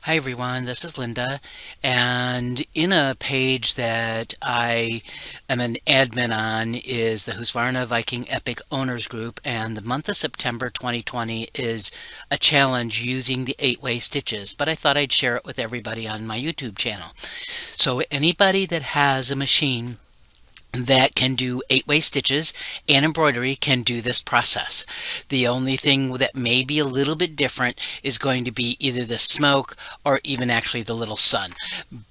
Hi everyone, this is Linda, and in a page that I am an admin on is the Husqvarna Viking Epic Owners Group, and the month of September 2020 is a challenge using the 8-way stitches, but I thought I'd share it with everybody on my YouTube channel. So anybody that has a machine that can do 8-way stitches and embroidery can do this process. The only thing that may be a little bit different is going to be either the smoke or even actually the little sun.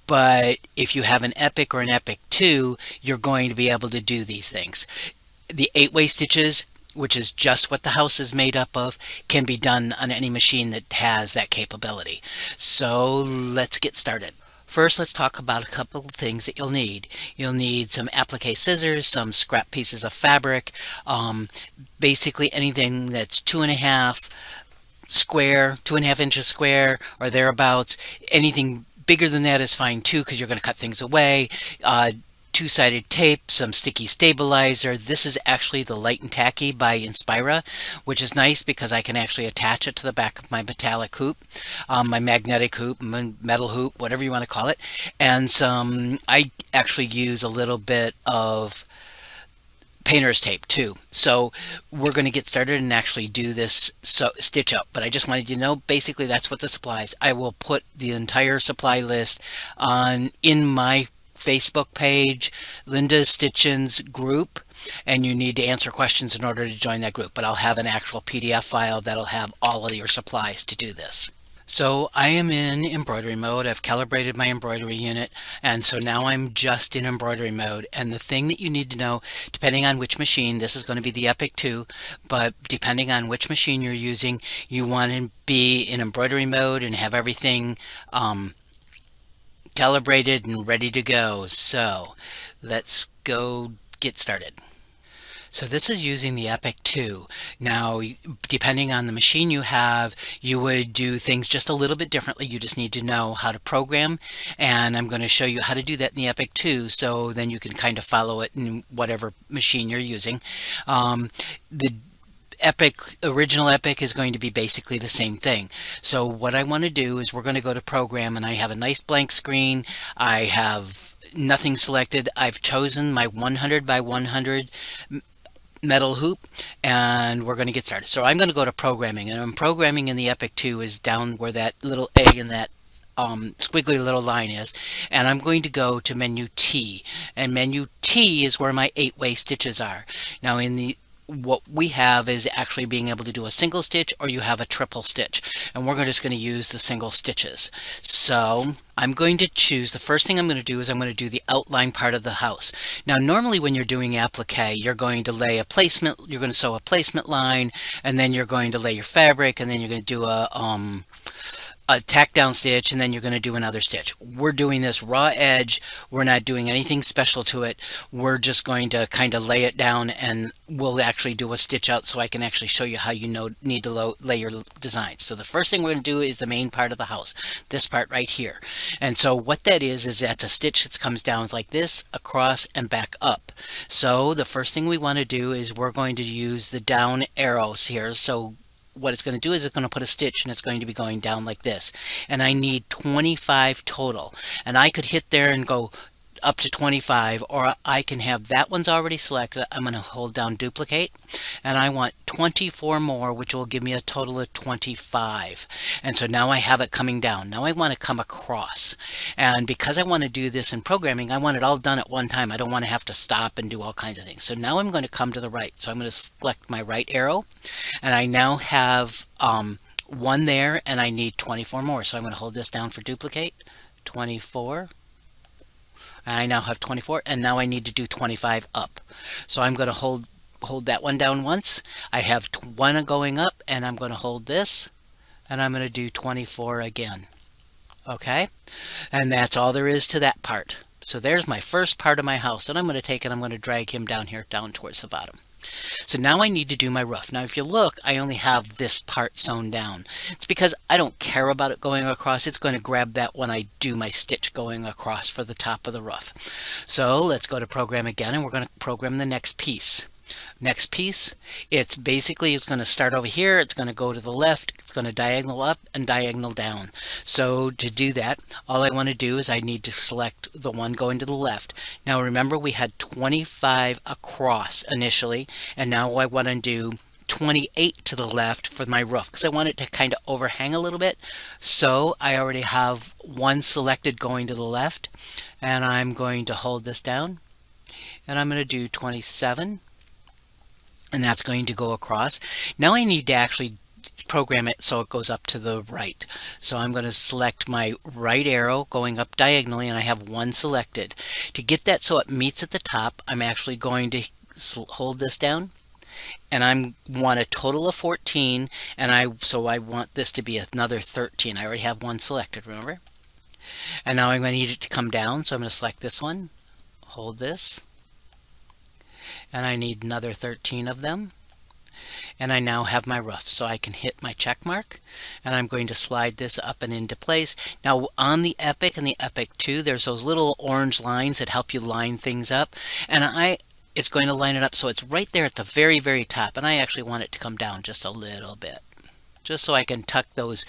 But if you have an Epic or an Epic 2, you're going to be able to do these things. The 8-way stitches, which is just what the house is made up of, can be done on any machine that has that capability. So let's get started. First, let's talk about a couple of things that you'll need. You'll need some applique scissors, some scrap pieces of fabric, basically anything that's 2.5 inches square or thereabouts. Anything bigger than that is fine too, because you're going to cut things away. Two-sided tape, some sticky stabilizer. This is actually the Light and Tacky by Inspira, which is nice because I can actually attach it to the back of my metallic hoop, my magnetic hoop, metal hoop, whatever you want to call it. And I actually use a little bit of painter's tape too. So we're going to get started and actually do this stitch up, but I just wanted you to know basically that's what the supplies. I will put the entire supply list in my Facebook page, Linda's Stitchens group, and you need to answer questions in order to join that group, but I'll have an actual PDF file that'll have all of your supplies to do this. So I am in embroidery mode. I've calibrated my embroidery unit, and so now I'm just in embroidery mode. And the thing that you need to know, depending on which machine, this is going to be the Epic 2, but depending on which machine you're using, you want to be in embroidery mode and have everything calibrated and ready to go. So let's go get started. So this is using the Epic 2. Now, depending on the machine you have, you would do things just a little bit differently. You just need to know how to program, and I'm going to show you how to do that in the Epic 2, so then you can kind of follow it in whatever machine you're using. The original Epic is going to be basically the same thing. So what I want to do is we're going to go to program, and I have a nice blank screen. I have nothing selected. I've chosen my 100 by 100 metal hoop, and we're going to get started. So I'm going to go to programming, and I'm programming in the Epic 2 is down where that little A in that squiggly little line is, and I'm going to go to menu T, and menu T is where my 8-way stitches are. Now what we have is actually being able to do a single stitch, or you have a triple stitch, and we're just going to use the single stitches. So I'm going to choose, the first thing I'm going to do is I'm going to do the outline part of the house. Now normally when you're doing applique, you're going to lay a placement, you're going to sew a placement line, and then you're going to lay your fabric, and then you're going to do a tack down stitch, and then you're going to do another stitch. We're doing this raw edge. We're not doing anything special to it. We're just going to kind of lay it down, and we'll actually do a stitch out so I can actually show you how you need to lay your design. So the first thing we're going to do is the main part of the house, this part right here. And so what that is that's a stitch that comes down like this, across, and back up. So the first thing we want to do is we're going to use the down arrows here. So what it's going to do is it's going to put a stitch, and it's going to be going down like this, and I need 25 total, and I could hit there and go up to 25, or I can have that one's already selected. I'm going to hold down duplicate, and I want 24 more, which will give me a total of 25. And so now I have it coming down. Now I want to come across, and because I want to do this in programming, I want it all done at one time. I don't want to have to stop and do all kinds of things. So now I'm going to come to the right, so I'm going to select my right arrow, and I now have one there, and I need 24 more. So I'm going to hold this down for duplicate, 24. I now have 24, and now I need to do 25 up. So I'm going to hold that one down once. I have one going up, and I'm going to hold this, and I'm going to do 24 again. Okay? And that's all there is to that part. So there's my first part of my house, and I'm going to take it, I'm going to drag him down here, down towards the bottom. So now I need to do my roof. Now if you look, I only have this part sewn down. It's because I don't care about it going across. It's going to grab that when I do my stitch going across for the top of the roof. So let's go to program again, and we're going to program the next piece. Next piece, it's going to start over here, it's going to go to the left, it's going to diagonal up and diagonal down. So to do that, all I want to do is I need to select the one going to the left. Now remember, we had 25 across initially, and now I want to do 28 to the left for my roof because I want it to kind of overhang a little bit. So I already have one selected going to the left, and I'm going to hold this down, and I'm going to do 27. And that's going to go across. Now I need to actually program it so it goes up to the right. So I'm going to select my right arrow going up diagonally, and I have one selected. To get that so it meets at the top, I'm actually going to hold this down, and I want a total of 14, and so I want this to be another 13. I already have one selected, remember? And now I'm going to need it to come down, so I'm going to select this one, hold this, and I need another 13 of them, and I now have my roof. So I can hit my check mark, and I'm going to slide this up and into place. Now on the Epic and the Epic 2, there's those little orange lines that help you line things up, and it's going to line it up so it's right there at the very, very top, and I actually want it to come down just a little bit, just so I can tuck those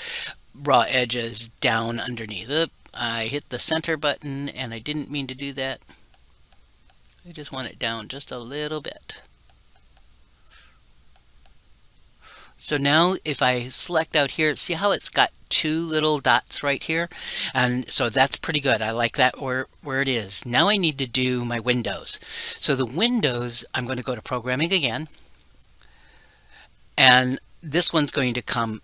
raw edges down underneath. I hit the center button, and I didn't mean to do that. I just want it down just a little bit. So now if I select out here, see how it's got two little dots right here? And so that's pretty good. I like that where it is. Now I need to do my windows. So the windows, I'm going to go to programming again. And this one's going to come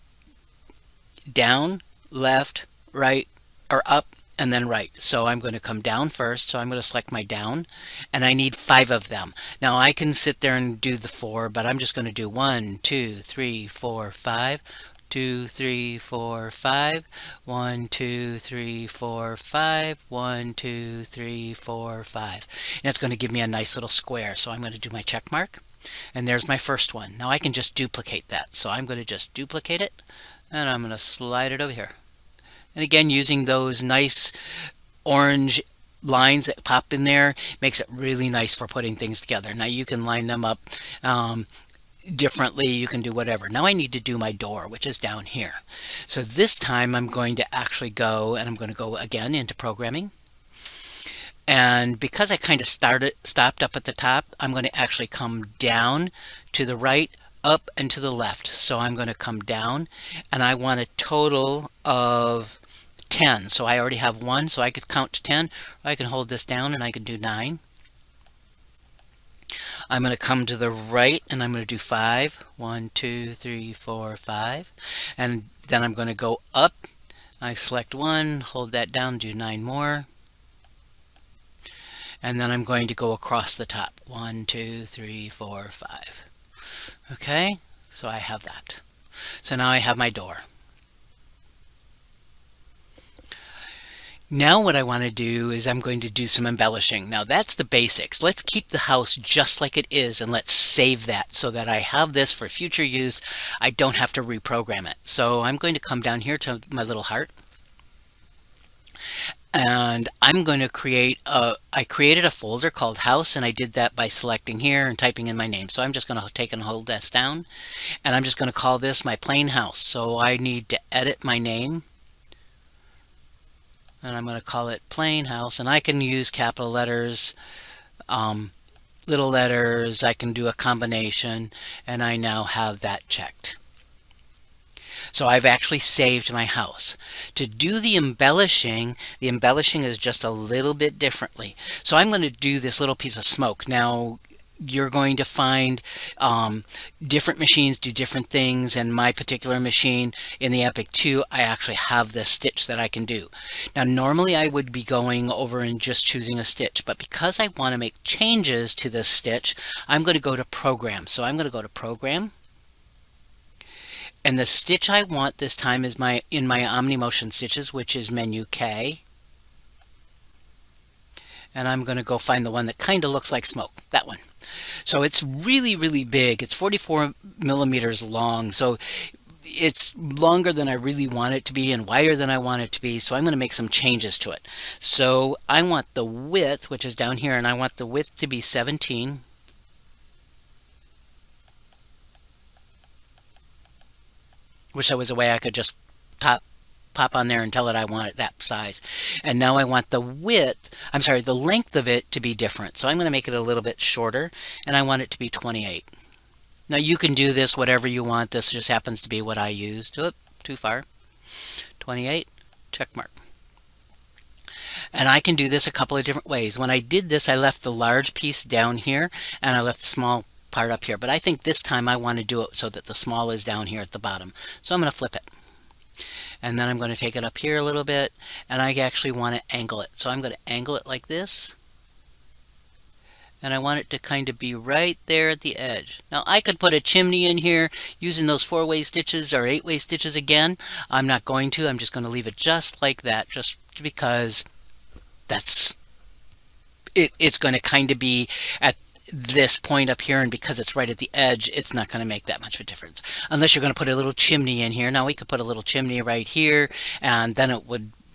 down, left, right, or up, and then right. So I'm going to come down first. So I'm going to select my down, and I need 5 of them. Now I can sit there and do the 4, but I'm just going to do 1, 2, 3, 4, 5, 2, 3, 4, 5, 1, 2, 3, 4, 5, 1, 2, 3, 4, 5. And it's going to give me a nice little square. So I'm going to do my check mark, and there's my first one. Now I can just duplicate that. So I'm going to just duplicate it, and I'm going to slide it over here. And again, using those nice orange lines that pop in there makes it really nice for putting things together. Now you can line them up differently, you can do whatever. Now I need to do my door, which is down here. So this time I'm going to actually go, and I'm going to go again into programming. And because I kind of stopped up at the top, I'm going to actually come down to the right, up and to the left. So I'm going to come down, and I want a total of 10. So I already have 1, so I could count to 10. Or I can hold this down and I can do 9. I'm going to come to the right, and I'm going to do 5. 1, 2, 3, 4, 5. And then I'm going to go up. I select 1, hold that down, do 9 more. And then I'm going to go across the top. 1, 2, 3, 4, 5. Okay, so I have that. So now I have my door. Now what I want to do is I'm going to do some embellishing. Now that's the basics. Let's keep the house just like it is, and let's save that so that I have this for future use. I don't have to reprogram it. So I'm going to come down here to my little heart, and I'm going to I created a folder called house, and I did that by selecting here and typing in my name. So I'm just going to take and hold this down, and I'm just going to call this my plain house. So I need to edit my name, and I'm going to call it plain house, and I can use capital letters, little letters, I can do a combination, and I now have that checked. So I've actually saved my house. To do the embellishing is just a little bit differently. So I'm going to do this little piece of smoke. Now you're going to find different machines do different things, and my particular machine in the Epic 2, I actually have this stitch that I can do. Now normally I would be going over and just choosing a stitch, but because I want to make changes to this stitch, I'm going to go to program. So I'm going to go to program, and the stitch I want this time is in my OmniMotion stitches, which is menu K. And I'm going to go find the one that kind of looks like smoke, that one. So it's really, really big. It's 44 millimeters long. So it's longer than I really want it to be and wider than I want it to be. So I'm going to make some changes to it. So I want the width, which is down here, and I want the width to be 17. Wish there was a way I could just pop on there and tell it I want it that size. And now I want the width, I'm sorry, the length of it to be different. So I'm going to make it a little bit shorter, and I want it to be 28. Now you can do this whatever you want. This just happens to be what I used. Oop, too far. 28, check mark. And I can do this a couple of different ways. When I did this, I left the large piece down here and I left the small part up here. But I think this time I want to do it so that the small is down here at the bottom. So I'm going to flip it. And then I'm going to take it up here a little bit, and I actually want to angle it. So I'm going to angle it like this. And I want it to kind of be right there at the edge. Now I could put a chimney in here using those 4-way stitches or 8-way stitches again. I'm not going to. I'm just going to leave it just like that, just because that's it. It's going to kind of be at this point up here, and because it's right at the edge, it's not going to make that much of a difference unless you're going to put a little chimney in here. Now we could put a little chimney right here, and then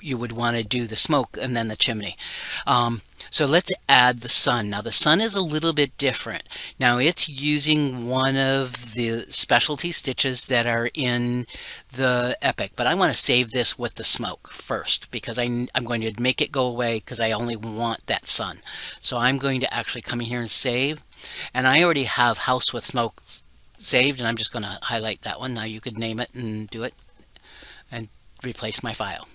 you would want to do the smoke and then the chimney. So let's add the sun. Now the sun is a little bit different. Now it's using one of the specialty stitches that are in the Epic, but I want to save this with the smoke first because I'm going to make it go away because I only want that sun. So I'm going to actually come in here and save, and I already have House with Smoke saved, and I'm just going to highlight that one. Now you could name it and do it and replace my file.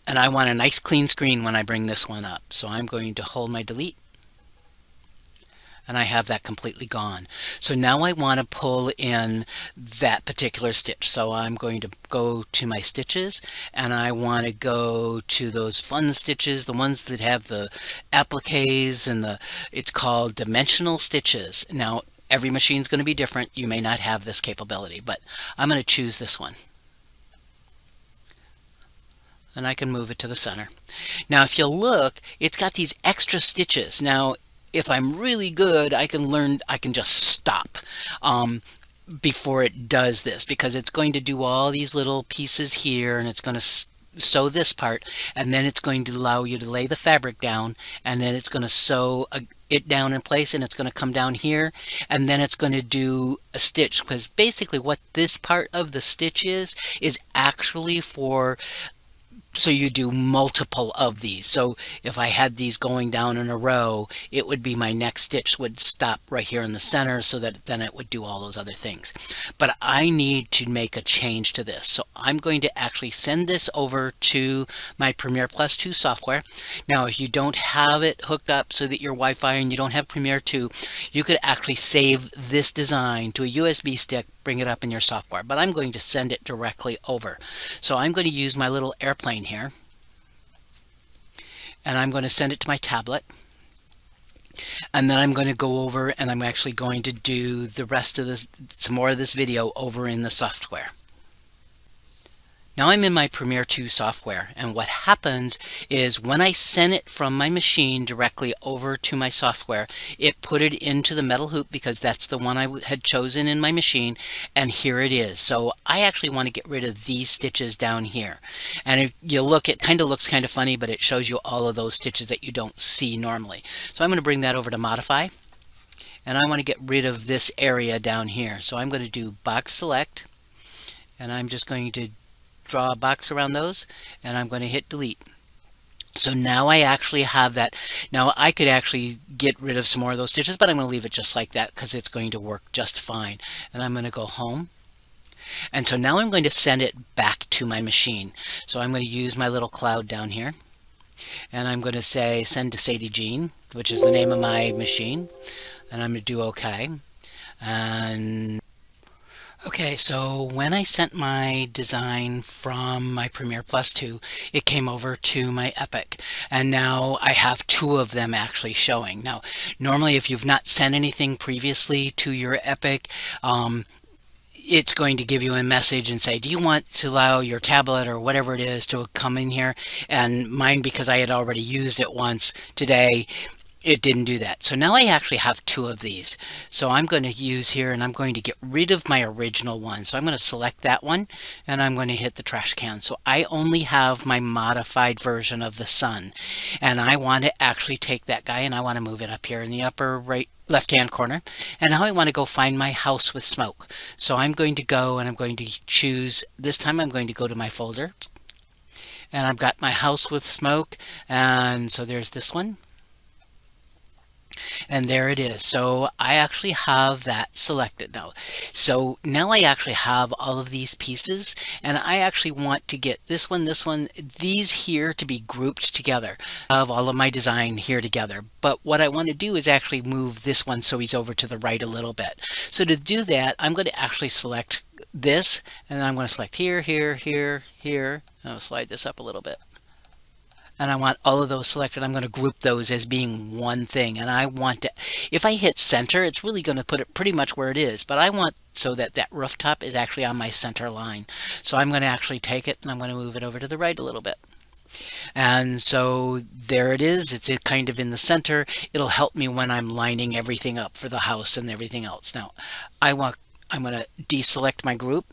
And I want a nice clean screen when I bring this one up. So I'm going to hold my delete, and I have that completely gone. So now I want to pull in that particular stitch. So I'm going to go to my stitches, and I want to go to those fun stitches, the ones that have the appliques and it's called dimensional stitches. Now every machine is going to be different. You may not have this capability, but I'm going to choose this one. And I can move it to the center. Now if you'll look, it's got these extra stitches. Now if I'm really good, I can just stop before it does this, because it's going to do all these little pieces here, and it's going to sew this part, and then it's going to allow you to lay the fabric down, and then it's going to sew it down in place, and it's going to come down here, and then it's going to do a stitch, because basically what this part of the stitch is actually for so you do multiple of these. So if I had these going down in a row, it would be my next stitch would stop right here in the center, so that then it would do all those other things. But I need to make a change to this. So I'm going to actually send this over to my Premiere Plus 2 software. Now if you don't have it hooked up so that you're Wi-Fi and you don't have Premiere 2, you could actually save this design to a USB stick, bring it up in your software, but I'm going to send it directly over. So I'm going to use my little airplane here, and I'm going to send it to my tablet, and then I'm going to go over and I'm actually going to do the rest of this, some more of this video over in the software. Now I'm in my Premiere 2 software, and what happens is when I send it from my machine directly over to my software, it put it into the metal hoop because that's the one I had chosen in my machine, and here it is. So I actually want to get rid of these stitches down here. And if you look, it kind of looks kind of funny, but it shows you all of those stitches that you don't see normally. So I'm going to bring that over to Modify, and I want to get rid of this area down here. So I'm going to do Box Select, and I'm just going to draw a box around those, and I'm going to hit delete. So now I actually have that. Now I could actually get rid of some more of those stitches, but I'm going to leave it just like that because it's going to work just fine. And I'm going to go home. And so now I'm going to send it back to my machine. So I'm going to use my little cloud down here, and I'm going to say send to Sadie Jean, which is the name of my machine, and I'm going to do OK. And okay, so when I sent my design from my Premiere Plus 2, it came over to my Epic, and now I have two of them actually showing. Now, normally if you've not sent anything previously to your Epic, it's going to give you a message and say, do you want to allow your tablet or whatever it is to come in here? And mine, because I had already used it once today, It didn't do that. So now I actually have two of these. So I'm going to use here and I'm going to get rid of my original one. So I'm going to select that one and I'm going to hit the trash can. So I only have my modified version of the sun. And I want to actually take that guy and I want to move it up here in the upper right left hand corner. And now I want to go find my house with smoke. So I'm going to go and I'm going to choose, this time I'm going to go to my folder. And I've got my house with smoke. And so there's this one. And there it is. So I actually have that selected now. So now I actually have all of these pieces and I actually want to get this one, these here to be grouped together. I have all of my design here together. But what I want to do is actually move this one so he's over to the right a little bit. So to do that, I'm going to actually select this and then I'm going to select here, here, here, here. And I'll slide this up a little bit. And I want all of those selected. I'm going to group those as being one thing. And I want to, if I hit center, it's really going to put it pretty much where it is. But I want so that that rooftop is actually on my center line. So I'm going to actually take it and I'm going to move it over to the right a little bit. And so there it is. It's kind of in the center. It'll help me when I'm lining everything up for the house and everything else. Now, I'm going to deselect my group.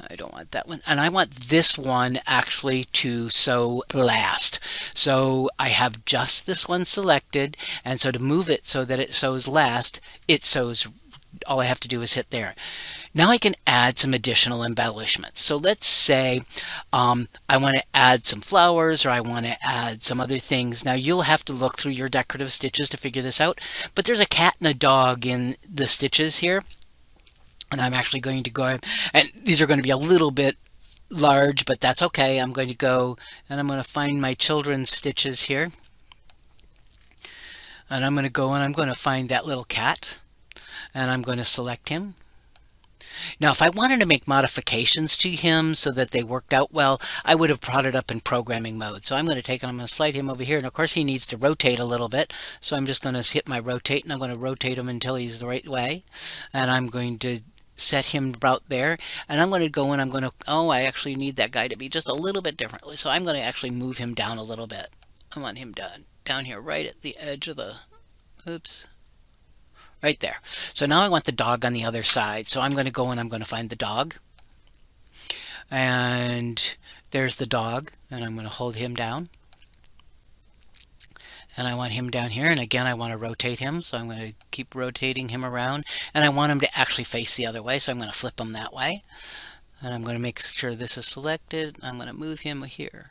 I don't want that one. And I want this one actually to sew last. So I have just this one selected. And so to move it so that it sews last, it sews. All I have to do is hit there. Now I can add some additional embellishments. So let's say I want to add some flowers or I want to add some other things. Now you'll have to look through your decorative stitches to figure this out. But there's a cat and a dog in the stitches here. And I'm actually going to go, and these are going to be a little bit large, but that's okay. I'm going to go and I'm going to find my children's stitches here. And I'm going to go and I'm going to find that little cat. And I'm going to select him. Now, if I wanted to make modifications to him so that they worked out well, I would have brought it up in programming mode. So I'm going to take and I'm going to slide him over here. And of course, he needs to rotate a little bit. So I'm just going to hit my rotate and I'm going to rotate him until he's the right way. And I'm going to set him about there, and I'm going to go and I'm going to, oh, I actually need that guy to be just a little bit differently, so I'm going to actually move him down a little bit. I want him down here right at the edge of the, oops, right there. So now I want the dog on the other side, so I'm going to go and I'm going to find the dog, and there's the dog, and I'm going to hold him down. And I want him down here, and again I want to rotate him, so I'm going to keep rotating him around, and I want him to actually face the other way, so I'm going to flip him that way, and I'm going to make sure this is selected. I'm going to move him here.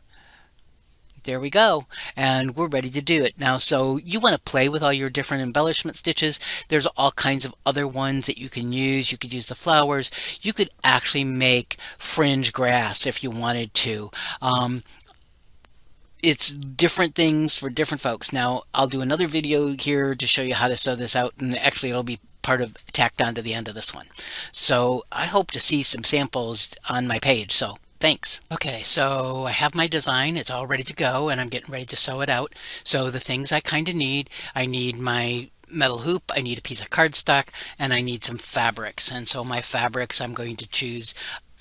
There we go, and we're ready to do it. Now, so you want to play with all your different embellishment stitches. There's all kinds of other ones that you can use. You could use the flowers. You could actually make fringe grass if you wanted to. It's different things for different folks. Now, I'll do another video here to show you how to sew this out, and actually it'll be part of tacked on to the end of this one. So I hope to see some samples on my page. So thanks. Okay, so I have my design. It's all ready to go, and I'm getting ready to sew it out. So the things I kind of need, I need my metal hoop, I need a piece of cardstock, and I need some fabrics. And so my fabrics, I'm going to choose,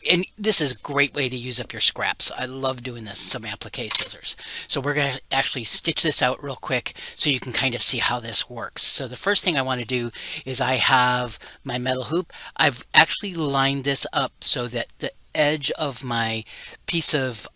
and this is a great way to use up your scraps. I love doing this, some applique scissors. So we're going to actually stitch this out real quick so you can kind of see how this works. So the first thing I want to do is I have my metal hoop. I've actually lined this up so that the edge of my piece of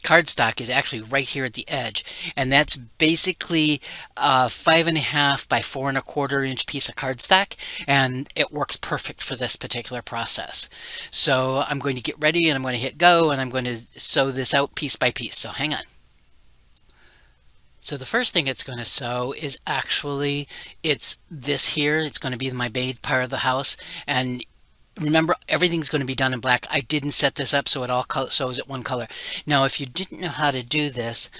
cardstock is actually right here at the edge, and that's basically a 5.5 by 4.25 inch piece of cardstock, and it works perfect for this particular process. So I'm going to get ready and I'm going to hit go, and I'm going to sew this out piece by piece. So hang on. So the first thing it's going to sew is actually, it's this here. It's going to be my main part of the house, and remember, everything's going to be done in black. I didn't set this up so it all sews at one color. Now, if you didn't know how to do this,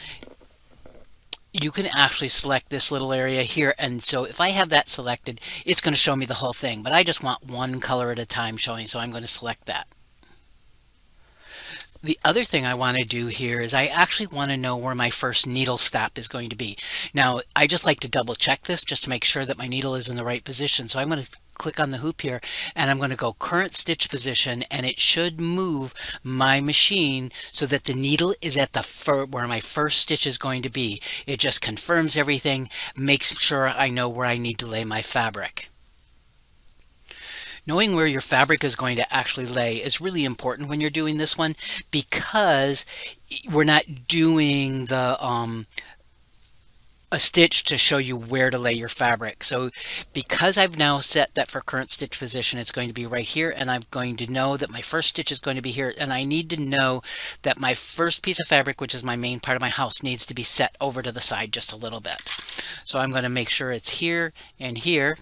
you can actually select this little area here. And so if I have that selected, it's going to show me the whole thing. But I just want one color at a time showing, so I'm going to select that. The other thing I want to do here is I actually want to know where my first needle stop is going to be. Now, I just like to double check this just to make sure that my needle is in the right position. So I'm going to click on the hoop here, and I'm going to go current stitch position, and it should move my machine so that the needle is at the where my first stitch is going to be. It just confirms everything, makes sure I know where I need to lay my fabric. Knowing where your fabric is going to actually lay is really important when you're doing this one, because we're not doing the a stitch to show you where to lay your fabric. So because I've now set that for current stitch position, it's going to be right here, and I'm going to know that my first stitch is going to be here, and I need to know that my first piece of fabric, which is my main part of my house, needs to be set over to the side just a little bit. So I'm going to make sure it's here and here,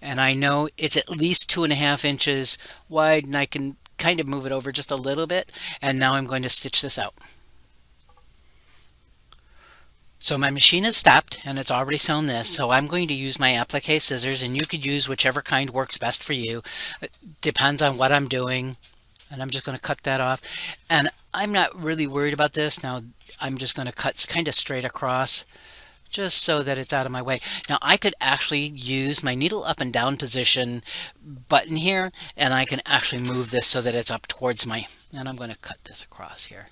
and I know it's at least 2.5 inches wide, and I can kind of move it over just a little bit, and now I'm going to stitch this out. So my machine is stopped, and it's already sewn this, so I'm going to use my applique scissors, and you could use whichever kind works best for you. It depends on what I'm doing, and I'm just going to cut that off. And I'm not really worried about this. Now I'm just going to cut kind of straight across, just so that it's out of my way. Now I could actually use my needle up and down position button here, and I can actually move this so that it's up towards my, and I'm going to cut this across here.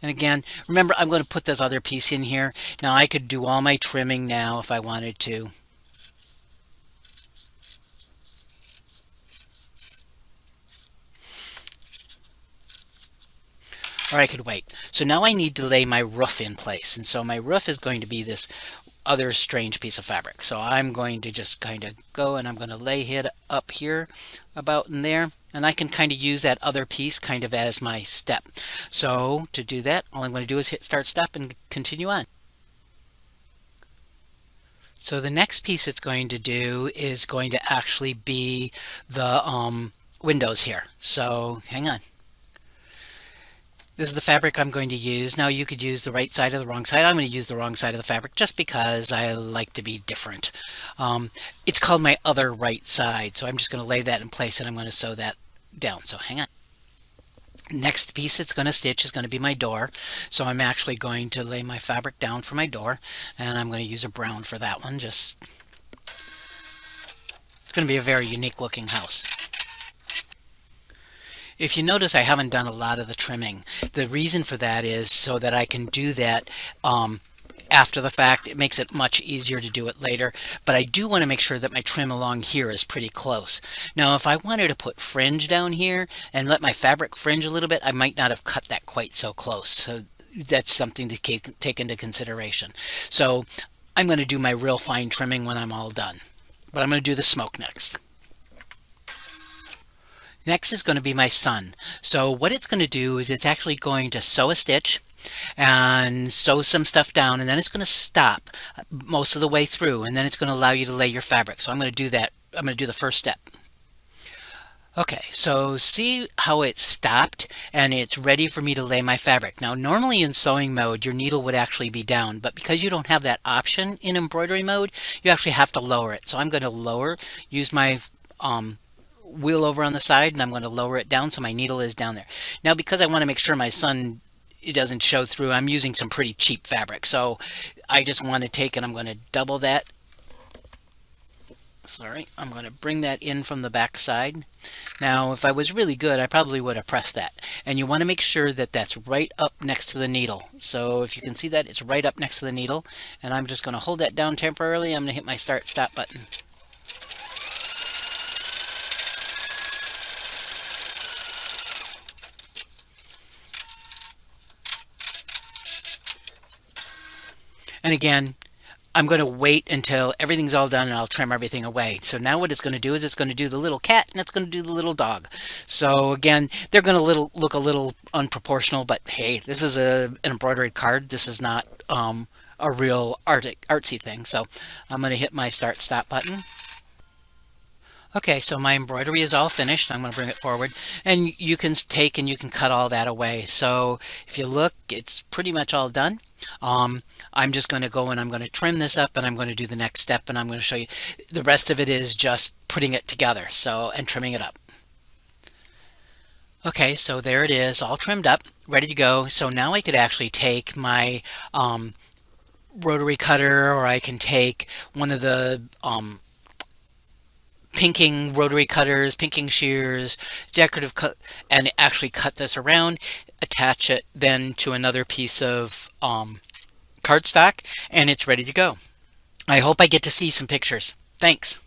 And again, remember, I'm going to put this other piece in here. Now I could do all my trimming now if I wanted to. Or I could wait. So now I need to lay my roof in place. And so my roof is going to be this other strange piece of fabric. So I'm going to just kind of go, and I'm going to lay it up here about in there. And I can kind of use that other piece kind of as my step. So to do that, all I'm going to do is hit start step and continue on. So the next piece it's going to do is going to actually be the windows here. So hang on. This is the fabric I'm going to use. Now you could use the right side or the wrong side. I'm going to use the wrong side of the fabric just because I like to be different. It's called my other right side. So I'm just going to lay that in place, and I'm going to sew that down. So hang on. Next piece it's going to stitch is going to be my door. So I'm actually going to lay my fabric down for my door, and I'm going to use a brown for that one. It's going to be a very unique looking house. If you notice, I haven't done a lot of the trimming. The reason for that is so that I can do that after the fact. It makes it much easier to do it later, but I do want to make sure that my trim along here is pretty close. Now if I wanted to put fringe down here and let my fabric fringe a little bit, I might not have cut that quite so close. So that's something to take into consideration. So I'm going to do my real fine trimming when I'm all done, but I'm going to do the smoke next. Next is going to be my sun. So what it's going to do is it's actually going to sew a stitch and sew some stuff down, and then it's going to stop most of the way through, and then it's going to allow you to lay your fabric. So I'm going to do that. I'm going to do the first step. Okay, so see how it stopped and it's ready for me to lay my fabric. Now normally in sewing mode your needle would actually be down, but because you don't have that option in embroidery mode, you actually have to lower it. So I'm going to use my wheel over on the side, and I'm going to lower it down so my needle is down there. Now because I want to make sure my sun, it doesn't show through, I'm using some pretty cheap fabric. So I just want to take, and I'm going to double that. Sorry, I'm going to bring that in from the back side. Now if I was really good, I probably would have pressed that. And you want to make sure that that's right up next to the needle. So if you can see that, it's right up next to the needle. And I'm just going to hold that down temporarily. I'm going to hit my start stop button. And again, I'm going to wait until everything's all done, and I'll trim everything away. So now what it's going to do is it's going to do the little cat, and it's going to do the little dog. So again, they're going to look a little unproportional, but hey, this is an embroidered card. This is not a real artsy thing. So I'm going to hit my start stop button. Okay, so my embroidery is all finished. I'm going to bring it forward, and you can take and you can cut all that away. So if you look, it's pretty much all done. I'm just going to go and I'm going to trim this up, and I'm going to do the next step, and I'm going to show you. The rest of it is just putting it together, and trimming it up. Okay, so there it is, all trimmed up, ready to go. So now I could actually take my rotary cutter, or I can take one of the pinking rotary cutters, pinking shears, decorative cut, and actually cut this around, attach it then to another piece of cardstock, and it's ready to go. I hope I get to see some pictures. Thanks.